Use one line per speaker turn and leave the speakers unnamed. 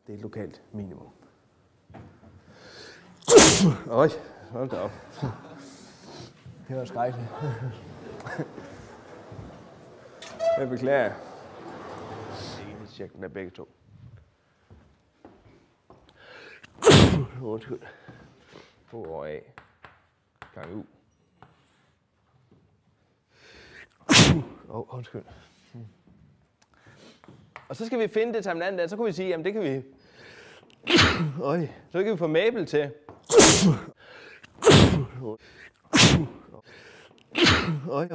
Det er et lokalt minimum. Øj, hold da op. Det var skrækkeligt. Jeg beklager. Enhedstjekken er begge to. Undskyld. Over A. Gang U. Undskyld. Og så skal vi finde determinanten der, så kunne vi sige, jamen det kan vi... Øj, så kan vi få Mabel til. Øj,